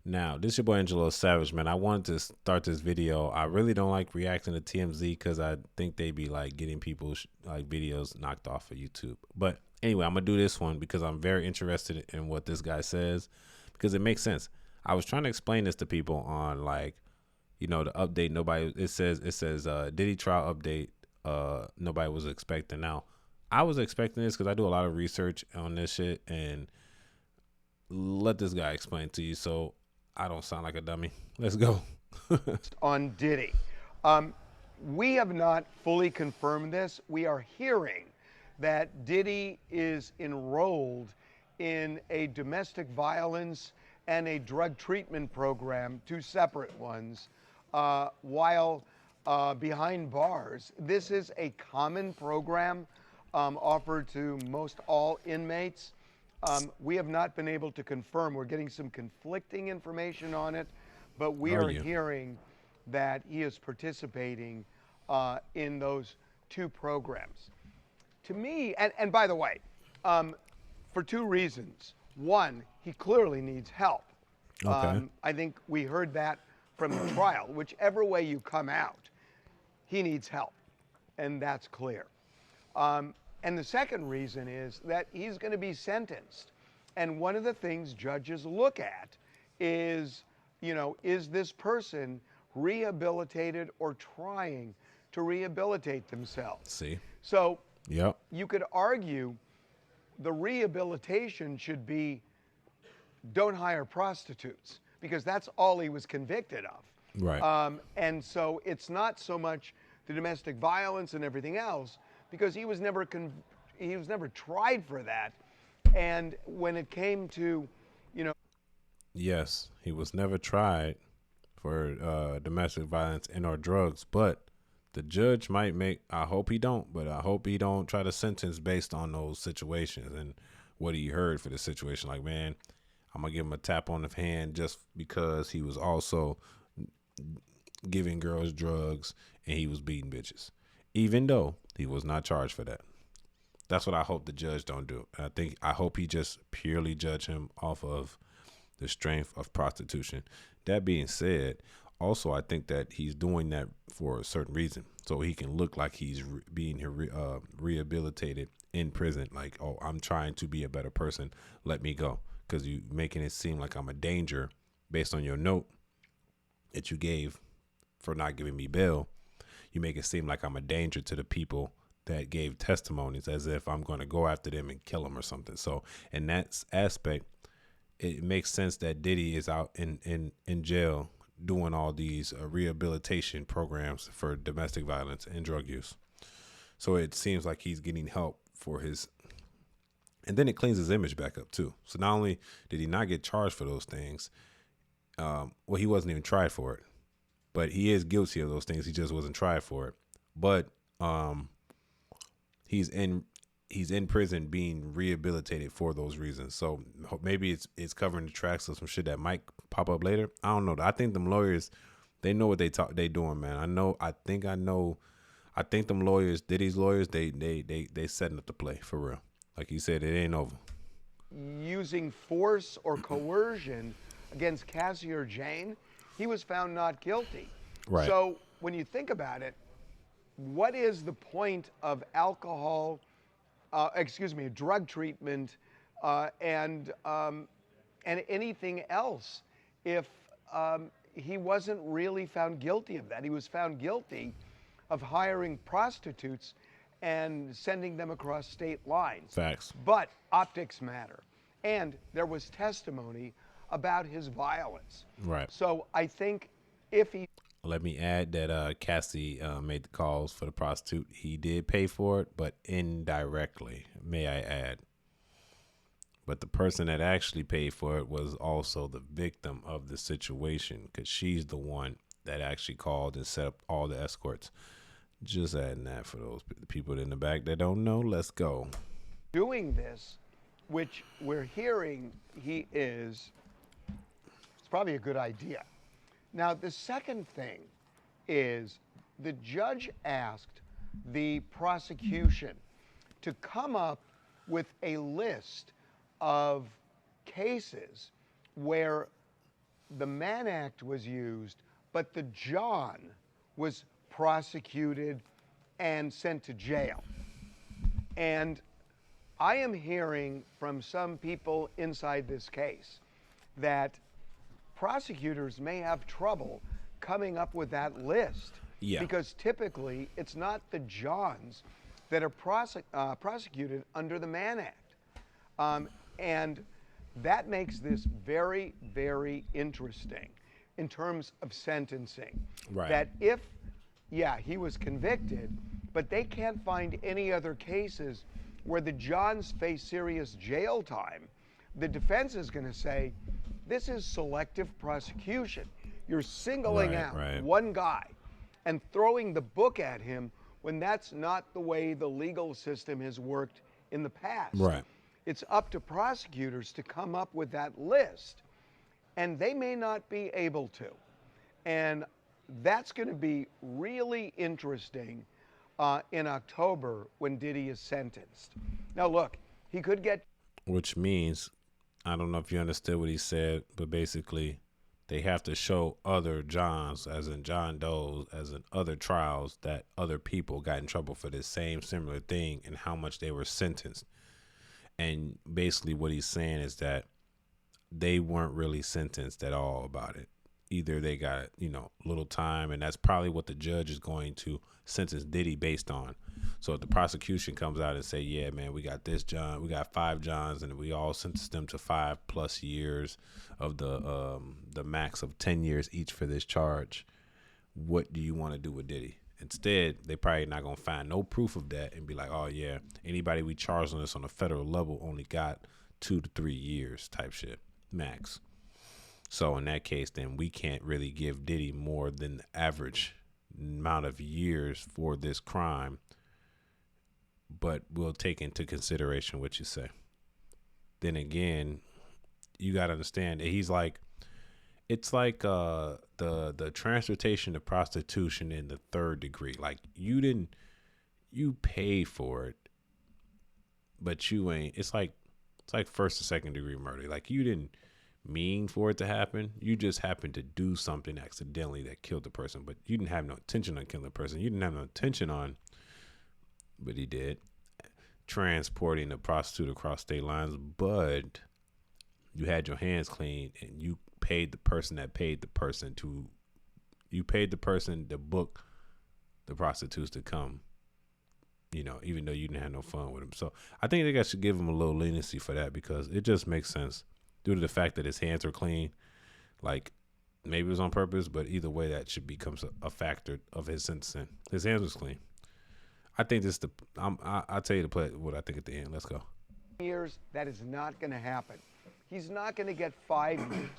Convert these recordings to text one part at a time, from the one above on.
Now, this is your boy Angelo Savage, man. I wanted to start this video. I really don't like reacting to TMZ because I think they be like getting people's like videos knocked off of YouTube. But anyway, I'm gonna do this one because I'm very interested in what this guy says because it makes sense. I was trying to explain this to people on like, the update. It says Diddy trial update. Nobody was expecting. Now, I was expecting this because I do a lot of research on this shit and let this guy explain to you so I don't sound like a dummy. Let's go. On Diddy. Um, we have not fully confirmed this. We are hearing that Diddy is enrolled in a domestic violence and a drug treatment program, two separate ones, while behind bars. This is a common program offered to most all inmates. We have not been able to confirm. We're getting some conflicting information on it, but we Are are you? hearing that he is participating in those two programs. To me, and by the way, for two reasons. One, he clearly needs help. Okay. I think we heard that from the trial. Whichever way you come out, he needs help, and that's clear. And the second reason is that he's going to be sentenced. And one of the things judges look at is, is this person rehabilitated or trying to rehabilitate themselves? See? So Yep. you could argue the rehabilitation should be don't hire prostitutes because that's all he was convicted of. Right. And so it's not so much the domestic violence and everything else because he was never tried for that. And when it came to, Yes, he was never tried for domestic violence and or drugs, but the judge might make. I hope he don't, but I hope he don't try to sentence based on those situations and what he heard for the situation. Like, man, I'm gonna give him a tap on the hand just because he was also giving girls drugs and he was beating bitches, even though he was not charged for that. That's what I hope the judge don't do. And I hope he just purely judge him off of the strength of prostitution. That being said, also I think that he's doing that for a certain reason, so he can look like he's being rehabilitated in prison. Like, oh, I'm trying to be a better person. Let me go, because you making it seem like I'm a danger based on your note that you gave for not giving me bail. You make it seem like I'm a danger to the people that gave testimonies, as if I'm going to go after them and kill them or something. So in that aspect, it makes sense that Diddy is out in jail doing all these rehabilitation programs for domestic violence and drug use. So it seems like he's getting help for his, and then it cleans his image back up too. So not only did he not get charged for those things, well, he wasn't even tried for it, but he is guilty of those things. He just wasn't tried for it. But he's in prison being rehabilitated for those reasons. So maybe it's covering the tracks of some shit that might pop up later. I don't know. I think them lawyers, they know what they doing, man. I think them lawyers, Diddy's lawyers, they setting up the play for real. Like you said, it ain't over. using force or coercion against Cassie or Jane, he was found not guilty. Right. So when you think about it, what is the point of alcohol, drug treatment, and anything else if he wasn't really found guilty of that? He was found guilty of hiring prostitutes and sending them across state lines. Facts. But optics matter. And there was testimony about his violence. Right. So I think if he Let me add that Cassie made the calls for the prostitute. He did pay for it, but indirectly, may I add. But the person that actually paid for it was also the victim of the situation, because she's the one that actually called and set up all the escorts. Just adding that for those people in the back that don't know. Let's go. doing this, which we're hearing he is, it's probably a good idea. Now, the second thing is the judge asked the prosecution to come up with a list of cases where the Mann Act was used, but the John was prosecuted and sent to jail. And I am hearing from some people inside this case that prosecutors may have trouble coming up with that list Yeah. because typically it's not the Johns that are prosecuted under the Mann Act. And that makes this very, very interesting in terms of sentencing. Right. That if, yeah, he was convicted, but they can't find any other cases where the Johns face serious jail time, the defense is going to say, this is selective prosecution. You're singling out one guy and throwing the book at him when that's not the way the legal system has worked in the past. Right. It's up to prosecutors to come up with that list, and they may not be able to. And that's going to be really interesting in October when Diddy is sentenced. Now, look, he could get. Which means, I don't know if you understood what he said, but basically, they have to show other Johns, as in John Doe's, as in other trials, that other people got in trouble for this same similar thing and how much they were sentenced. And basically what he's saying is that they weren't really sentenced at all about it. Either they got, little time, and that's probably what the judge is going to sentence Diddy based on. So if the prosecution comes out and say, yeah, man, we got this John, we got 5 Johns, and we all sentenced them to 5+ years of the max of 10 years each for this charge. What do you want to do with Diddy? Instead, they probably not going to find no proof of that and be like, oh, yeah, anybody we charged on this on a federal level only got 2 to 3 years type shit, max. So in that case, then we can't really give Diddy more than the average amount of years for this crime, but we'll take into consideration what you say. Then again, you got to understand that he's like, it's like the transportation to prostitution in the 3rd degree. Like you pay for it, but you ain't. It's like 1st or 2nd degree murder. Like you didn't mean for it to happen. You just happened to do something accidentally that killed the person, but you didn't have no intention on killing the person. You didn't have no intention on, but he did, transporting a prostitute across state lines. But you had your hands clean and you paid the person that paid the person to book the prostitutes to come, even though you didn't have no fun with them. So I think they should give him a little leniency for that, because it just makes sense due to the fact that his hands are clean. Like maybe it was on purpose, but either way, that should become a factor of his sentencing. His hands was clean. I think I'll tell you to play what I think at the end. Let's go. Years, that is not going to happen. He's not going to get 5 years.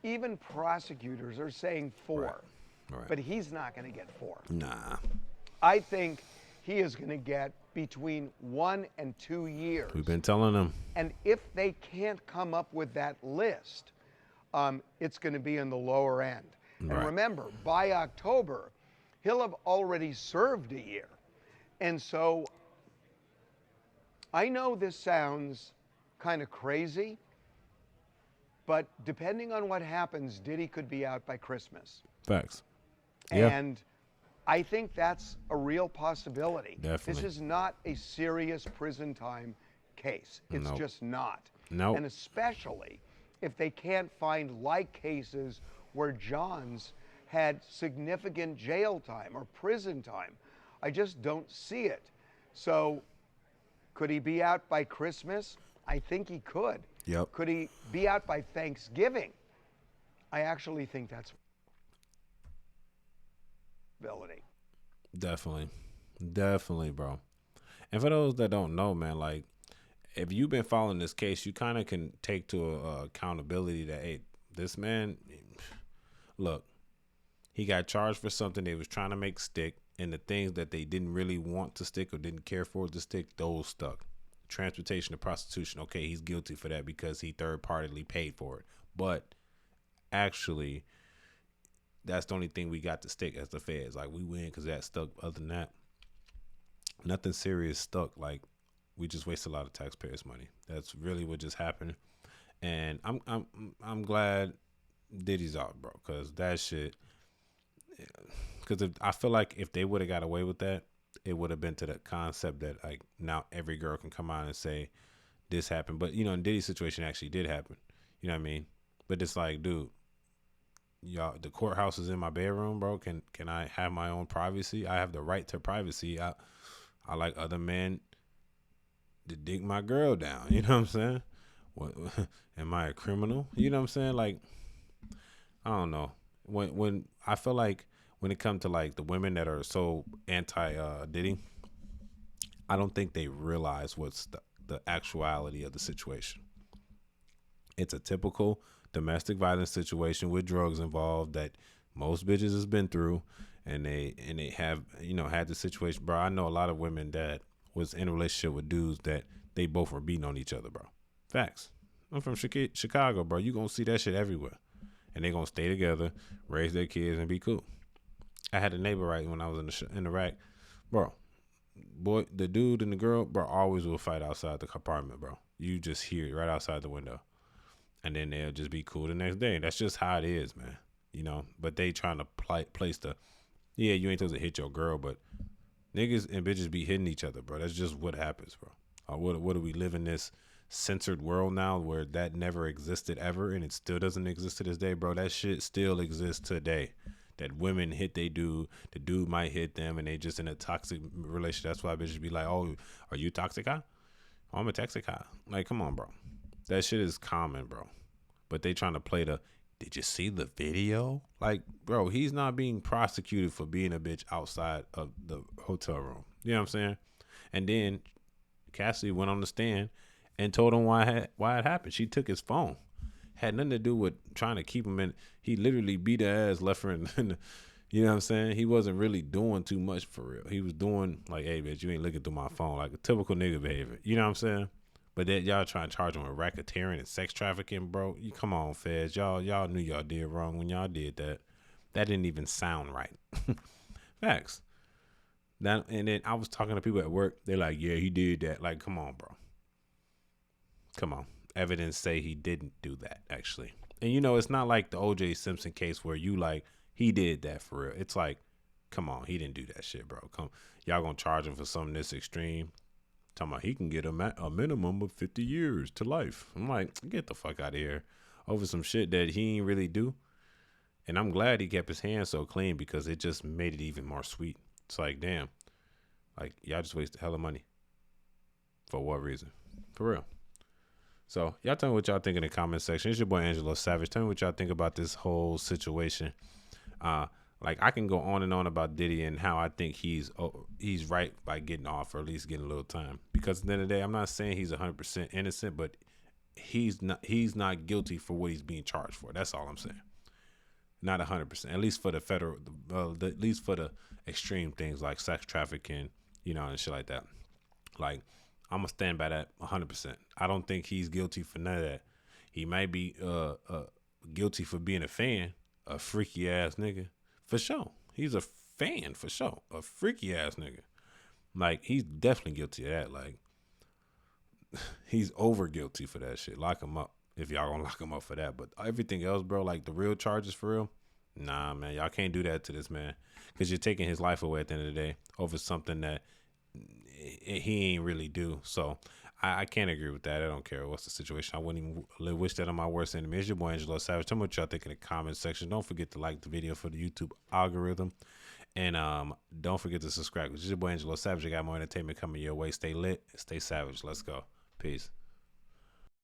Even prosecutors are saying 4, Right. but he's not going to get 4. Nah. I think he is going to get between 1 and 2 years. We've been telling them. And if they can't come up with that list, it's going to be in the lower end. And remember, by October, he'll have already served a year. And so I know this sounds kind of crazy, but depending on what happens, Diddy could be out by Christmas. Facts. Yeah. And I think that's a real possibility. Definitely. This is not a serious prison time case. It's just not. Nope. And especially if they can't find like cases where Johns had significant jail time or prison time. I just don't see it. So could he be out by Christmas? I think he could. Yep. Could he be out by Thanksgiving? I actually think that's a possibility. Definitely, bro. And for those that don't know, man, like if you've been following this case, you kind of can take to accountability that, hey, this man, look, he got charged for something they was trying to make stick, and the things that they didn't really want to stick or didn't care for it to stick, those stuck. Transportation to prostitution, okay, he's guilty for that because he third-partily paid for it. But actually, that's the only thing we got to stick as the feds. Like, we win because that stuck. Other than that, nothing serious stuck. Like, we just wasted a lot of taxpayers' money. That's really what just happened. And I'm glad, Diddy's out, bro, because that shit. Because I feel like if they would have got away with that, it would have been to the concept that like now every girl can come out and say this happened. But in Diddy's situation actually did happen. You know what I mean? But it's like, dude, y'all, the courthouse is in my bedroom, bro. Can I have my own privacy? I have the right to privacy. I like other men to dig my girl down. You know what I'm saying? What am I a criminal? You know what I'm saying? Like, I don't know. When I feel like when it comes to like the women that are so anti Diddy, I don't think they realize what's the actuality of the situation. It's a typical domestic violence situation with drugs involved that most bitches has been through, and they have had the situation, bro. I know a lot of women that was in a relationship with dudes that they both were beating on each other, bro. Facts. I'm from Chicago, bro. You gonna see that shit everywhere, and they gonna stay together, raise their kids, and be cool. I had a neighbor right when I was in Iraq, bro. Boy, the dude and the girl, bro, always will fight outside the apartment, bro. You just hear it right outside the window, and then they'll just be cool the next day. That's just how it is, man. But they trying to place the, yeah, you ain't supposed to hit your girl, but niggas and bitches be hitting each other, bro. That's just what happens, bro. What do we live in this censored world now where that never existed ever, and it still doesn't exist to this day, bro? That shit still exists today. That women hit they dude, the dude might hit them, and they just in a toxic relationship. That's why bitches be like, "Oh, are you toxic, huh? Oh, I'm a toxic, huh?" Like, come on, bro. That shit is common, bro. But they trying to play the, did you see the video? Like, bro, he's not being prosecuted for being a bitch outside of the hotel room. You know what I'm saying? And then Cassidy went on the stand and told him why it happened. She took his phone. Had nothing to do with trying to keep him in. He literally beat her ass, left her in the, you know what I'm saying? He wasn't really doing too much for real. He was doing like, hey, bitch, you ain't looking through my phone. Like a typical nigga behavior. You know what I'm saying? But that y'all trying to charge him with racketeering and sex trafficking, bro. You come on, feds. Y'all knew y'all did wrong when y'all did that. That didn't even sound right. Facts. That, and then I was talking to people at work. They're like, yeah, he did that. Like, come on, bro. Come on. Evidence say he didn't do that, actually. And it's not like the OJ Simpson case where you like, he did that for real. It's like, come on, he didn't do that shit, bro. Come, y'all gonna charge him for something this extreme? Talking about he can get a minimum of 50 years to life. I'm like, get the fuck out of here over some shit that he ain't really do. And I'm glad he kept his hands so clean because it just made it even more sweet. It's like, damn, like y'all just wasted hella money. For what reason? For real. So y'all tell me what y'all think in the comment section. It's your boy Angelo Savage. Tell me what y'all think about this whole situation. Like I can go on and on about Diddy and how I think he's right by getting off or at least getting a little time. Because at the end of the day, I'm not saying he's 100% innocent, but he's not guilty for what he's being charged for. That's all I'm saying. Not 100%. At least for the federal, at least for the extreme things like sex trafficking, and shit like that. Like I'm gonna stand by that 100%. I don't think he's guilty for none of that. He might be guilty for being a fan, a freaky ass nigga. For sure. He's a fan for sure. A freaky ass nigga. Like, he's definitely guilty of that. Like, he's over guilty for that shit. Lock him up if y'all gonna lock him up for that. But everything else, bro, like the real charges for real, nah, man. Y'all can't do that to this man. Because you're taking his life away at the end of the day over something that he ain't really do. So, I can't agree with that. I don't care what's the situation. I wouldn't even wish that on my worst enemy. It's your boy Angelo Savage. Tell me what y'all think in the comment section. Don't forget to like the video for the YouTube algorithm. And don't forget to subscribe. It's your boy Angelo Savage. I got more entertainment coming your way. Stay lit. Stay savage. Let's go. Peace.